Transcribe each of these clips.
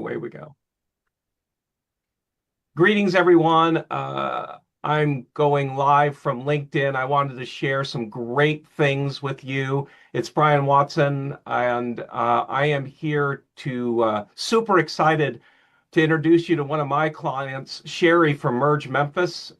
away we go. Greetings, everyone. I'm going live from LinkedIn. I wanted to share some great things with you. It's Brian Watson, and I am here to super excited to introduce you to one of my clients, Sherry from Merge Memphis.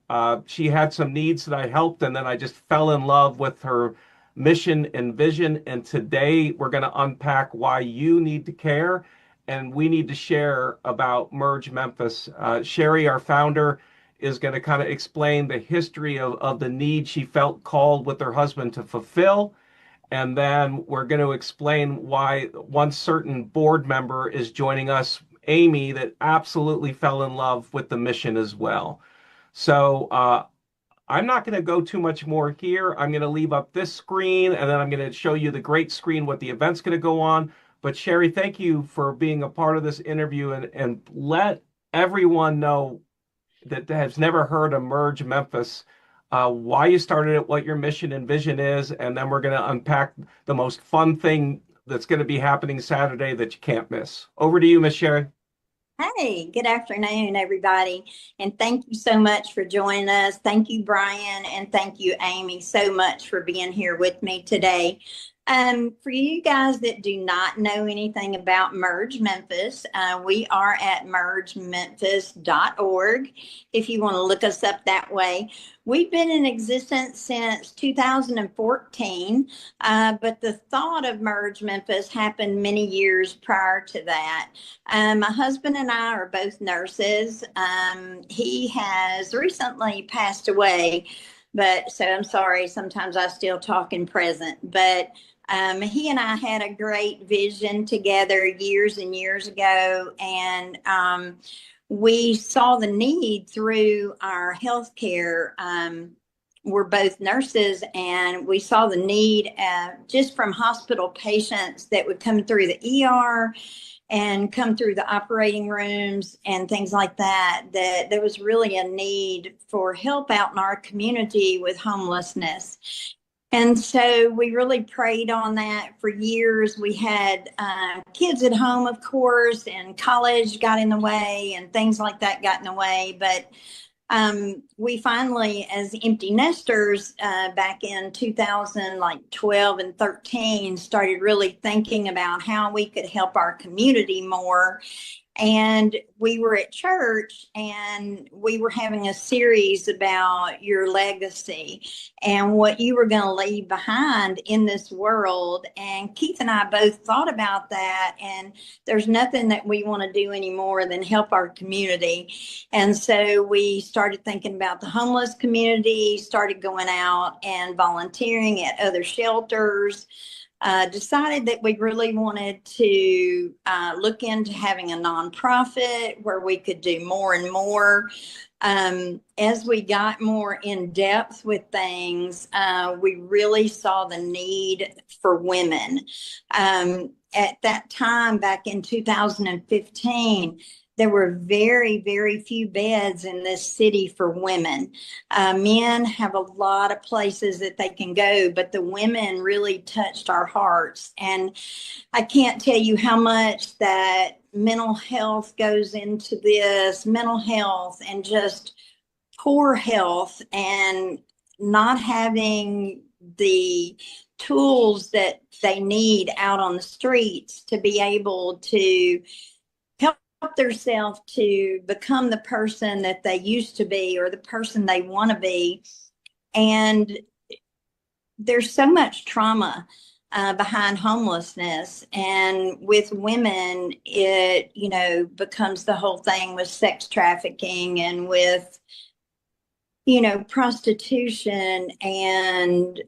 She had some needs that I helped, and then I just fell in love with her mission and vision. And today we're going to unpack why you need to care and we need to share about Merge Memphis. Sherry, our founder, is going to kind of explain the history of the need she felt called with her husband to fulfill. And then we're going to explain why one certain board member is joining us, Amy, that absolutely fell in love with the mission as well. So I'm not going to go too much more here. I'm going to leave up this screen and then I'm going to show you the great screen, what the event's going to go on. But Sherry, thank you for being a part of this interview and let everyone know that has never heard of Merge Memphis, why you started it, what your mission and vision is, and then we're going to unpack the most fun thing that's going to be happening Saturday that you can't miss. Over to you, Miss Sherry. Hey, good afternoon, everybody. And thank you so much for joining us. Thank you, Brian, and thank you, Amy, so much for being here with me today. For you guys that do not know anything about Merge Memphis, we are at mergememphis.org if you want to look us up that way. We've been in existence since 2014, but the thought of Merge Memphis happened many years prior to that. My husband and I are both nurses. He has recently passed away, but so I'm sorry, sometimes I still talk in present, but he and I had a great vision together years and years ago, and we saw the need through our healthcare. We're both nurses, and we saw the need just from hospital patients that would come through the ER and come through the operating rooms and things like that, that there was really a need for help out in our community with homelessness. And so we really prayed on that for years. We had kids at home, of course, and college got in the way and things like that got in the way. But we finally, as empty nesters back in 2012 and 13, started really thinking about how we could help our community more. And we were at church and we were having a series about your legacy and what you were going to leave behind in this world. And Keith and I both thought about that. And there's nothing that we want to do anymore than help our community. And so we started thinking about the homeless community, started going out and volunteering at other shelters. Decided that we really wanted to look into having a nonprofit where we could do more and more. As we got more in depth with things, we really saw the need for women. At that time, back in 2015, there were very, very few beds in this city for women. Men have a lot of places that they can go, but the women really touched our hearts. And I can't tell you how much that mental health goes into this, mental health and just poor health and not having the tools that they need out on the streets to be able to help themselves to become the person that they used to be or the person they want to be. And there's so much trauma behind homelessness. And with women, it, becomes the whole thing with sex trafficking and with, prostitution. And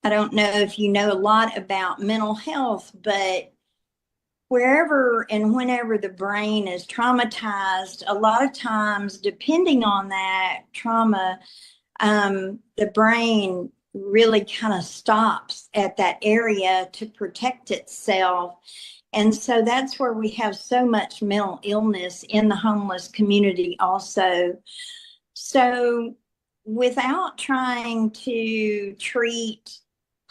I don't know if you know a lot about mental health, but wherever and whenever the brain is traumatized, a lot of times, depending on that trauma, the brain really kind of stops at that area to protect itself. And so that's where we have so much mental illness in the homeless community also. So without trying to treat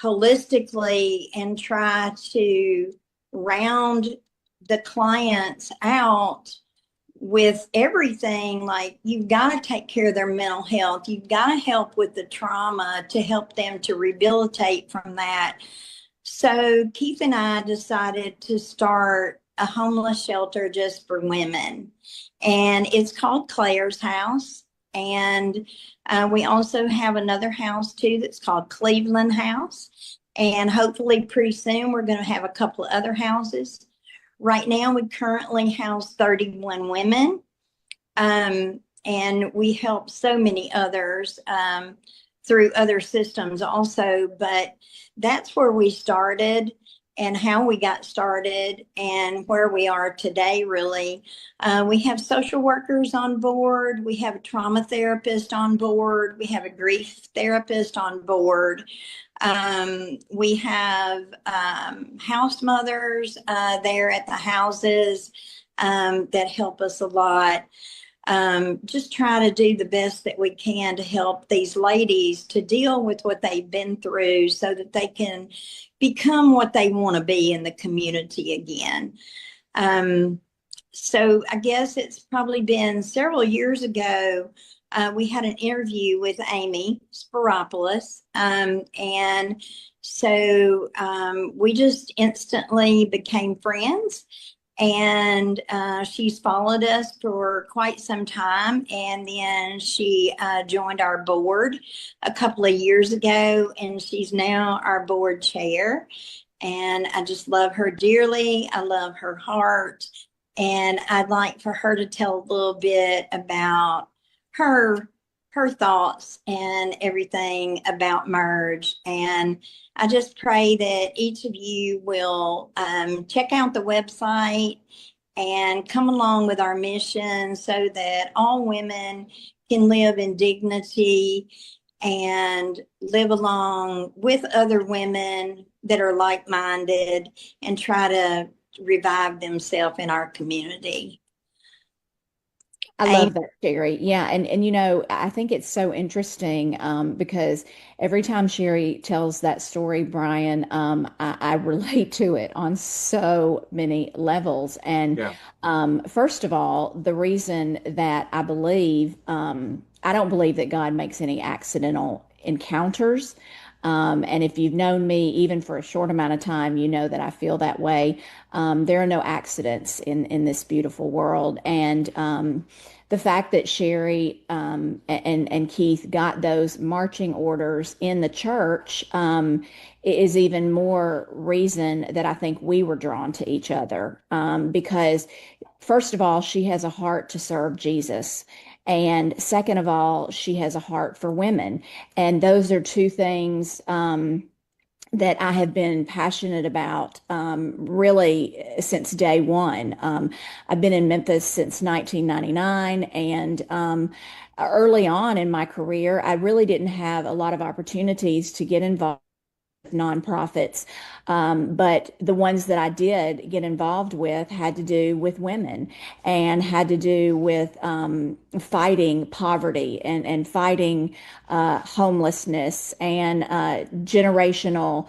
holistically and try to round the clients out with everything. Like, you've got to take care of their mental health. You've got to help with the trauma to help them to rehabilitate from that. So Keith and I decided to start a homeless shelter just for women, and it's called Claire's House. And we also have another house too that's called Cleveland House. And hopefully, pretty soon, we're going to have a couple of other houses. Right now, we currently house 31 women, and we help so many others through other systems also. But that's where we started and how we got started and where we are today, really. We have social workers on board. We have a trauma therapist on board. We have a grief therapist on board. We have house mothers there at the houses that help us a lot. Just try to do the best that we can to help these ladies to deal with what they've been through so that they can become what they want to be in the community again. So I guess it's probably been several years ago. We had an interview with Amy Spiropoulos, and so we just instantly became friends. And she's followed us for quite some time. And then she joined our board a couple of years ago, and she's now our board chair. And I just love her dearly. I love her heart. And I'd like for her to tell a little bit about her her thoughts and everything about Merge. And I just pray that each of you will check out the website and come along with our mission so that all women can live in dignity and live along with other women that are like-minded and try to revive themselves in our community. I And love that, Sherry. Yeah, and I think it's so interesting because every time Sherry tells that story, Brian, I relate to it on so many levels. And Yeah. first of all, the reason that I don't believe that God makes any accidental encounters. And if you've known me even for a short amount of time, you know that I feel that way. There are no accidents in this beautiful world, and the fact that Sherry and Keith got those marching orders in the church is even more reason that I think we were drawn to each other. Because first of all, she has a heart to serve Jesus. And second of all, she has a heart for women. And those are two things that I have been passionate about really since day one. I've been in Memphis since 1999, and early on in my career, I really didn't have a lot of opportunities to get involved nonprofits. But the ones that I did get involved with had to do with women and had to do with fighting poverty and fighting homelessness and generational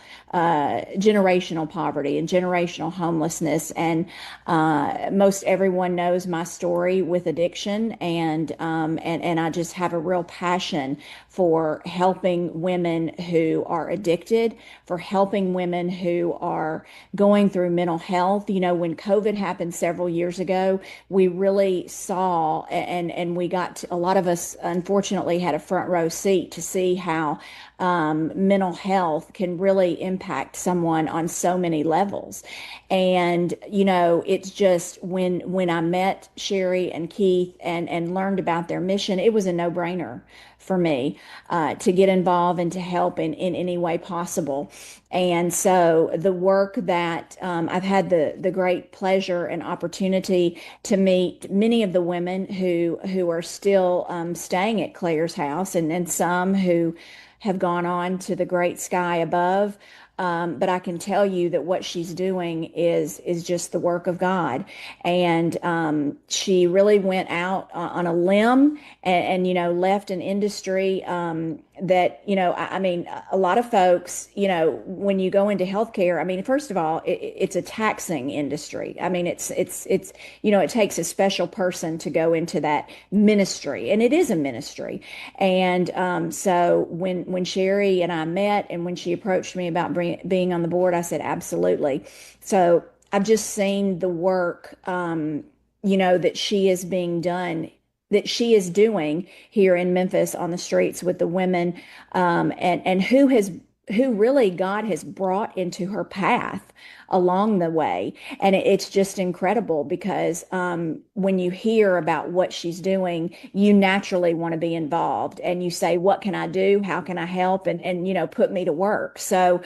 poverty and generational homelessness. And most everyone knows my story with addiction, and I just have a real passion for helping women who are addicted, for helping women who are going through mental health. You know, when COVID happened several years ago, we really saw, and we got a lot of us unfortunately had a front row seat to see how mental health can really impact someone on so many levels. And it's just when I met Sherry and Keith and learned about their mission, it was a no-brainer for me to get involved and to help in any way possible. And so the work that I've had the great pleasure and opportunity to meet many of the women who are still staying at Claire's house, and some who have gone on to the great sky above. But I can tell you that what she's doing is just the work of God. And she really went out on a limb and left an industry that, I mean, a lot of folks, when you go into healthcare, I mean, first of all, it's a taxing industry. I mean, it takes a special person to go into that ministry, and it is a ministry. And so when Sherry and I met, and when she approached me about being on the board, I said, absolutely. So I've just seen the work, that she is being done, that she is doing here in Memphis on the streets with the women, and who really God has brought into her path along the way. And it's just incredible because when you hear about what she's doing, you naturally want to be involved, and you say, what can I do? How can I help? And put me to work. So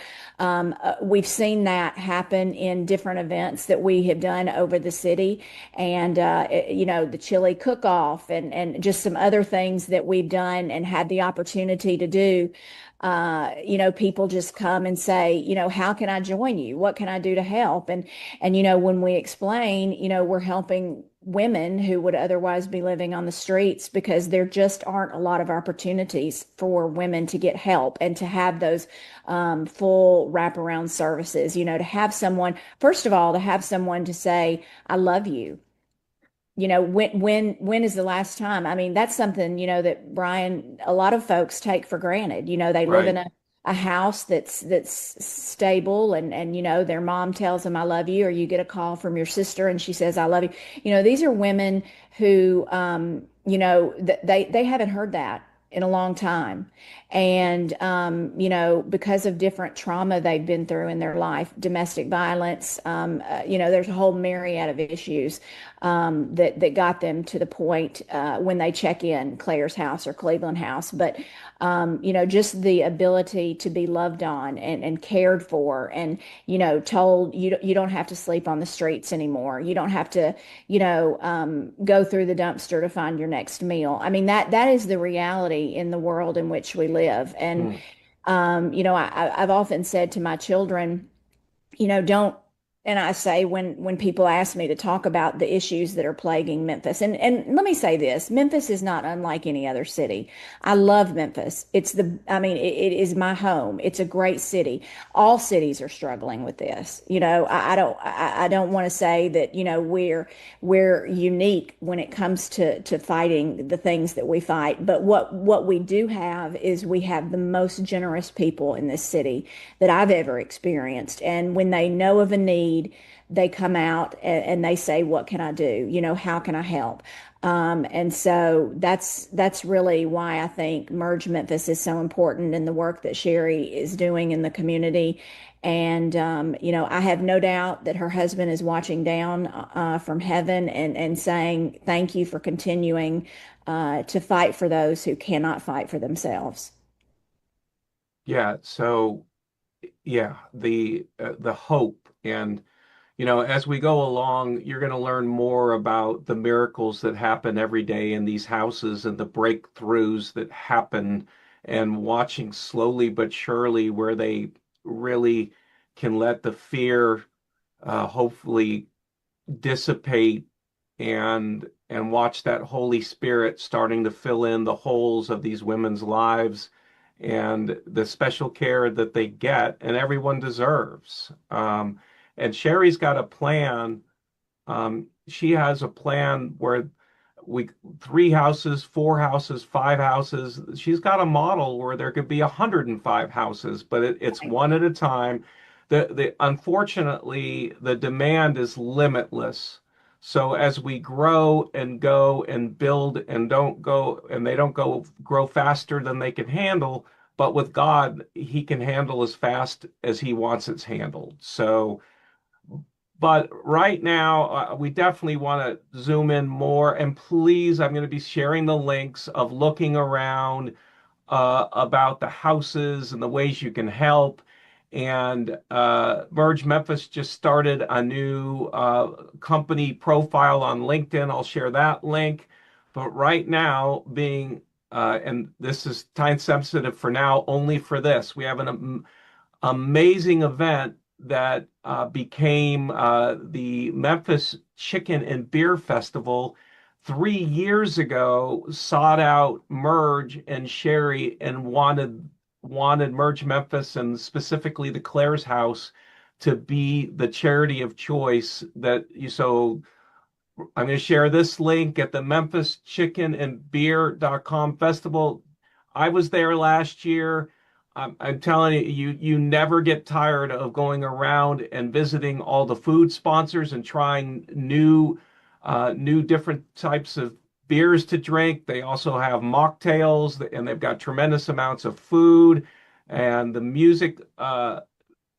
we've seen that happen in different events that we have done over the city, and the chili cook-off, and just some other things that we've done and had the opportunity to do. People just come and say, how can I join you? What can I do to help? And when we explain, we're helping women who would otherwise be living on the streets, because there just aren't a lot of opportunities for women to get help and to have those full wraparound services, to have someone, first of all, to have someone to say, I love you. When is the last time? I mean, that's something, that Brian, a lot of folks take for granted. They live in Right. a house that's stable, and their mom tells them I love you, or you get a call from your sister and she says I love you. These are women who they haven't heard that in a long time. And because of different trauma they've been through in their life, domestic violence, there's a whole myriad of issues that got them to the point when they check in Claire's house or Cleveland House. But just the ability to be loved on and cared for, and told you don't have to sleep on the streets anymore. You don't have to go through the dumpster to find your next meal. I mean, that is the reality in the world in which we live. And Mm. I've often said to my children, don't, and I say, when people ask me to talk about the issues that are plaguing Memphis, and let me say this, Memphis is not unlike any other city. I love Memphis. I mean, it is my home. It's a great city. All cities are struggling with this. I don't want to say that, we're unique when it comes to fighting the things that we fight. But what we do have is we have the most generous people in this city that I've ever experienced. And when they know of a need, they come out and they say, what can I do? How can I help? And so that's really why I think Merge Memphis is so important, in the work that Sherry is doing in the community. And I have no doubt that her husband is watching down from heaven, and saying, thank you for continuing to fight for those who cannot fight for themselves. Yeah. So yeah, the hope. And as we go along, you're going to learn more about the miracles that happen every day in these houses, and the breakthroughs that happen, and watching slowly but surely where they really can let the fear hopefully dissipate, and watch that Holy Spirit starting to fill in the holes of these women's lives, and the special care that they get and everyone deserves. And Sherry's got a plan. She has a plan where we 3 houses, 4 houses, 5 houses. She's got a model where there could be 105 houses, but it's one at a time. The unfortunately, the demand is limitless. So as we grow and go and build, and they don't go grow faster than they can handle, but with God, He can handle as fast as He wants it's handled. So, but right now, we definitely want to zoom in more. And please, I'm going to be sharing the links of looking around about the houses and the ways you can help. And Merge Memphis just started a new company profile on LinkedIn. I'll share that link. But right now, and this is time sensitive for now, only for this, we have an amazing event that became the Memphis Chicken and Beer Festival 3 years ago sought out Merge and Sherry and wanted Merge Memphis and specifically the Claire's House to be the charity of choice that you so I'm going to share this link at the Memphis Chicken and Beer.com festival. I was there last year. I'm telling you, you never get tired of going around and visiting all the food sponsors and trying new different types of beers to drink. They also have mocktails and they've got tremendous amounts of food and the music.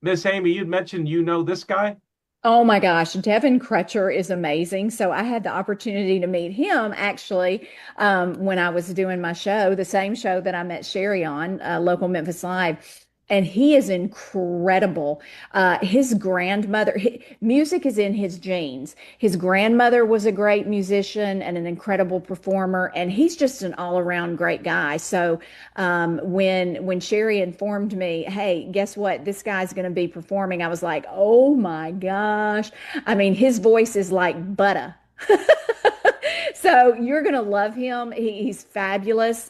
Miss Amy, you'd mentioned you know this guy. Oh my gosh, Devin Crutcher is amazing. So I had the opportunity to meet him actually when I was doing my show, the same show that I met Sherry on, Local Memphis Live. And he is incredible. His grandmother, music is in his genes. His grandmother was a great musician and an incredible performer, and he's just an all-around great guy. So when Sherry informed me, hey, guess what? This guy's going to be performing, I was like, oh my gosh. I mean, his voice is like butter. So you're gonna love him. He's fabulous.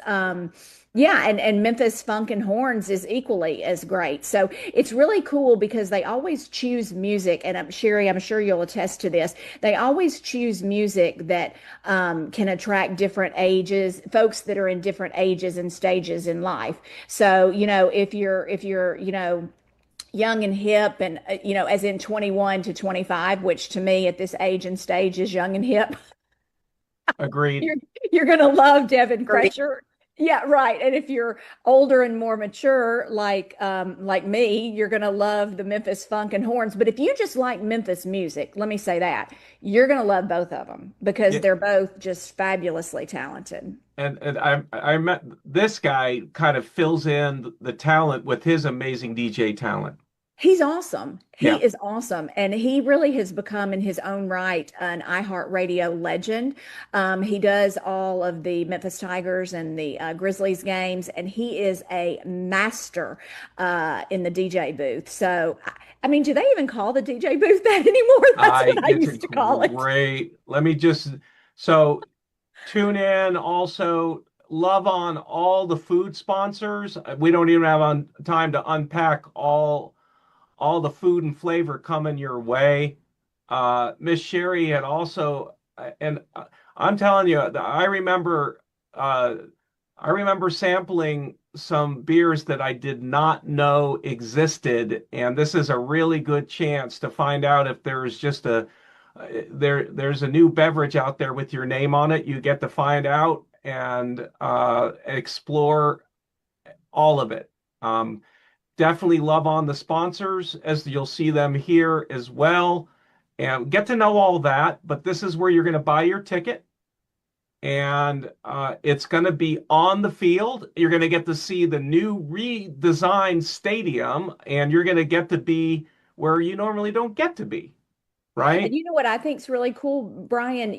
Yeah, and Memphis Funk and Horns is equally as great. So it's really cool because they always choose music, and Sherry, I'm sure you'll attest to this. They always choose music that can attract different ages, folks that are in different ages and stages in life. So, if you're young and hip and as in 21 to 25, which to me at this age and stage is young and hip. Agreed. You're you're gonna love Devin Crutcher. Yeah, right. And if you're older and more mature, like me, you're gonna love the Memphis Funk and Horns. But if you just like Memphis music, let me say that you're gonna love both of them because Yeah, they're both just fabulously talented. and I met this guy kind of fills in the talent with his amazing DJ talent. He's awesome. He Yeah. is awesome. And he really has become, in his own right, an iHeartRadio legend. He does all of the Memphis Tigers and the Grizzlies games, and he is a master in the DJ booth. So, I mean, do they even call the DJ booth that anymore? That's I what I It's a used to call it. great. Let me just so tune in also love on all the food sponsors. We don't even have on time to unpack all the food and flavor coming your way. Miss Sherry had also, and I'm telling you, uh, I remember sampling some beers that I did not know existed, and this is a really good chance to find out if there's just there's a new beverage out there with your name on it. You get to find out and explore all of it. Definitely love on the sponsors as you'll see them here as well and get to know all that. But this is where you're going to buy your ticket and it's going to be on the field. You're going to get to see the new redesigned stadium and you're going to get to be where you normally don't get to be, And right? you know what I think's really cool, Brian?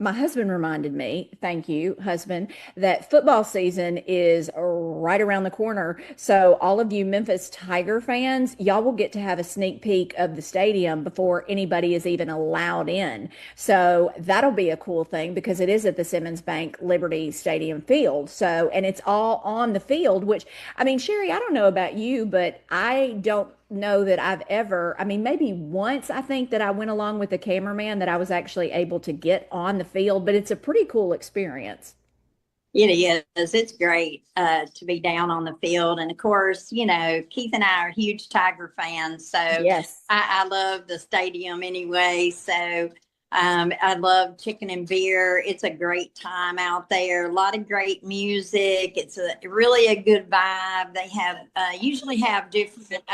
My husband reminded me, thank you, husband, that football season is right around the corner. So, all of you Memphis Tiger fans, y'all will get to have a sneak peek of the stadium before anybody is even allowed in. So, that'll be a cool thing because it is at the Simmons Bank Liberty Stadium field. So, and it's all on the field, which, I mean, Sherry, I don't know about you, but I don't know that I've ever, I mean, maybe once I think that I went along with the cameraman that I was actually able to get on the field, but it's a pretty cool experience. It is. It's great to be down on the field. And of course, Keith and I are huge Tiger fans. So Yes. I love the stadium anyway. So I love chicken and beer. It's a great time out there. A lot of great music. It's really a good vibe. They have usually have different.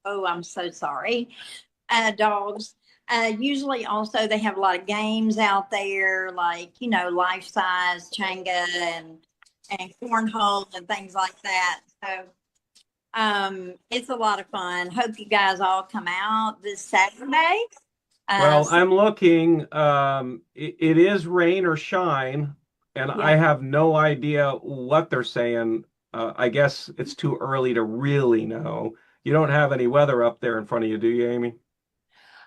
Oh, I'm so sorry. Dogs. Usually also they have a lot of games out there, like, life size Changa and cornhole and things like that. So it's a lot of fun. Hope you guys all come out this Saturday. Well, So, I'm looking. It is rain or shine, and I Yeah. have no idea what they're saying. I guess it's too early to really know. You don't have any weather up there in front of you, do you, Amy?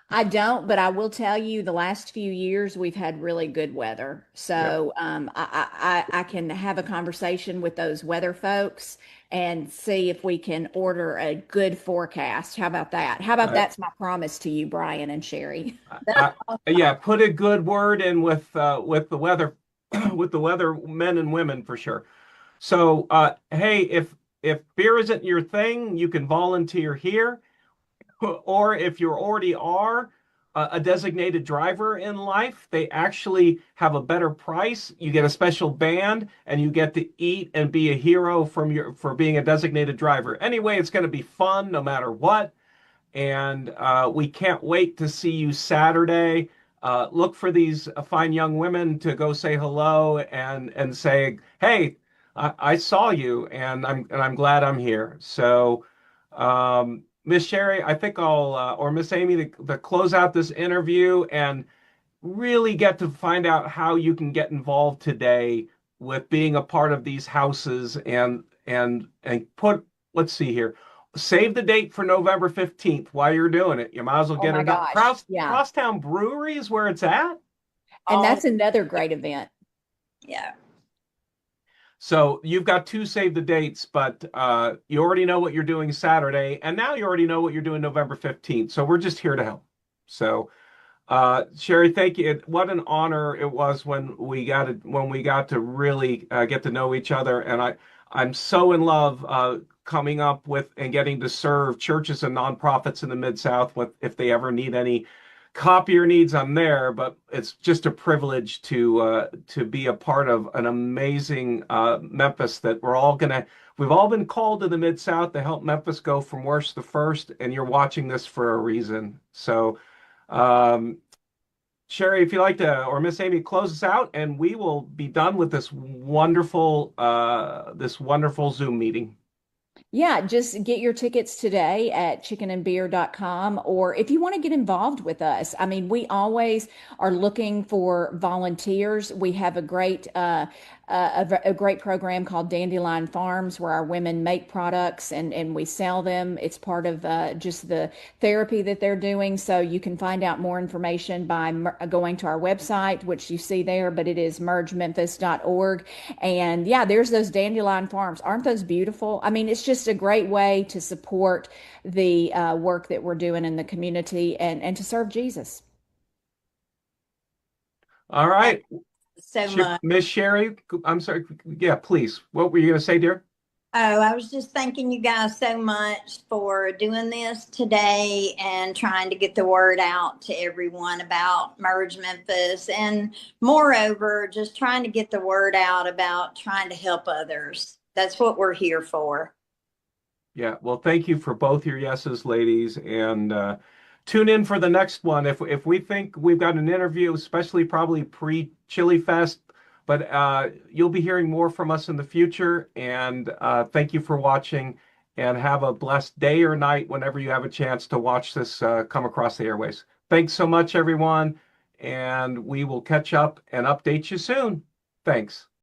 I don't, but I will tell you the last few years we've had really good weather. Yep. So I can have a conversation with those weather folks and see if we can order a good forecast. How about that? How about I, that's my promise to you, Brian and Sherry? I, yeah, put a good word in with the weather with the weather men and women for sure. So, hey, if beer isn't your thing, you can volunteer here. Or if you already are a designated driver in life, they actually have a better price. You get a special band and you get to eat and be a hero for being a designated driver. Anyway, it's going to be fun no matter what. And we can't wait to see you Saturday. Look for these fine young women to go say hello and say, "Hey, I saw you, and I'm glad I'm here." So, Miss Sherry, I think I'll or Miss Amy to close out this interview and really get to find out how you can get involved today with being a part of these houses and put, let's see here, save the date for November 15th while you're doing it. You might as well Oh get my it up. gosh. Yeah. Crosstown Brewery is where it's at. And Oh, that's another great event. yeah. So you've got two save the dates, but you already know what you're doing Saturday, and now you already know what you're doing November 15th. So we're just here to help. So Sherry, thank you. What an honor it was when we got to really get to know each other, and I'm so in love coming up with and getting to serve churches and nonprofits in the Mid South. With if they ever need any copier needs, I'm there. But it's just a privilege to be a part of an amazing Memphis that we've all been called to the Mid South to help Memphis go from worst to first, and you're watching this for a reason. So. Um, Sherry, if you'd like to, or Miss Amy, close us out, and we will be done with this wonderful Zoom meeting. Yeah, just get your tickets today at chickenandbeer.com. Or if you want to get involved with us, I mean, we always are looking for volunteers. We have a great program called Dandelion Farms where our women make products and we sell them. It's part of just the therapy that they're doing. So you can find out more information by going to our website, which you see there, but it is mergememphis.org. And yeah, there's those Dandelion Farms. Aren't those beautiful? I mean, it's just a great way to support the work that we're doing in the community and to serve Jesus. All Thank right, you so much. Miss Sherry, I'm sorry. Yeah, please. What were you going to say, dear? Oh, I was just thanking you guys so much for doing this today and trying to get the word out to everyone about Merge Memphis. And moreover, just trying to get the word out about trying to help others. That's what we're here for. Yeah, well, thank you for both your yeses, ladies, and tune in for the next one. If we think we've got an interview, especially probably pre-Chili Fest, but you'll be hearing more from us in the future. And thank you for watching, and have a blessed day or night whenever you have a chance to watch this come across the airways. Thanks so much, everyone, and we will catch up and update you soon. Thanks.